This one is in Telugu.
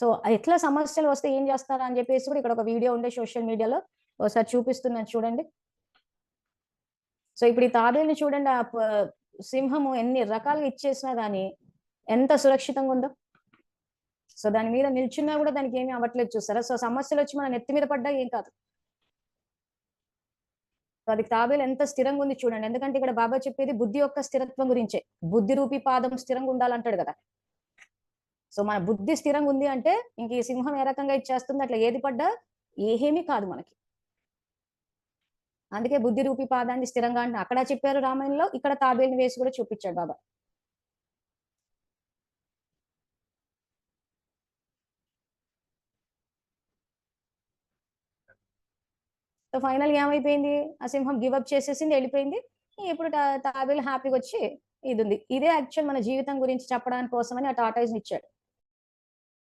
సో ఎట్లా సమస్యలు వస్తే ఏం చేస్తారా అని చెప్పేసి కూడా ఇక్కడ ఒక వీడియో ఉండే సోషల్ మీడియాలో ఒకసారి చూపిస్తున్నాను చూడండి. సో ఇప్పుడు ఈ తాబేలుని చూడండి, ఆ సింహము ఎన్ని రకాలుగా ఇచ్చేసినా గానీ ఎంత సురక్షితంగా ఉందో. సో దాని మీద నిల్చున్నా కూడా దానికి ఏమీ అవ్వట్లేదు చూసారా. సో సమస్యలు వచ్చి మన నెత్తి మీద పడ్డా ఏం కాదు. సో అది తాబేలు ఎంత స్థిరంగా ఉంది చూడండి. ఎందుకంటే ఇక్కడ బాబా చెప్పేది బుద్ధి యొక్క స్థిరత్వం గురించే. బుద్ధి రూపి పాదం స్థిరంగా ఉండాలంటాడు కదా. సో మన బుద్ధి స్థిరంగా ఉంది అంటే ఇంక ఈ సింహం ఏ రకంగా ఇచ్చేస్తుంది, అట్లా ఏది పడ్డా ఏమీ కాదు మనకి. అందుకే బుద్ధి రూపి పాదాన్ని స్థిరంగా అంటే అక్కడ చెప్పారు రామాయణంలో, ఇక్కడ తాబేలుని వేసి కూడా చూపించాడు బాబా. సో ఫైనల్ ఏమైపోయింది, ఆ సింహం గివప్ చేసేసింది, వెళ్ళిపోయింది. ఇప్పుడు తాబేలు హ్యాపీగా వచ్చి ఇది ఉంది. ఇదే యాక్చువల్ మన జీవితం గురించి చెప్పడానికి కోసమని ఆ టాటాయిస్ ఇచ్చాడు.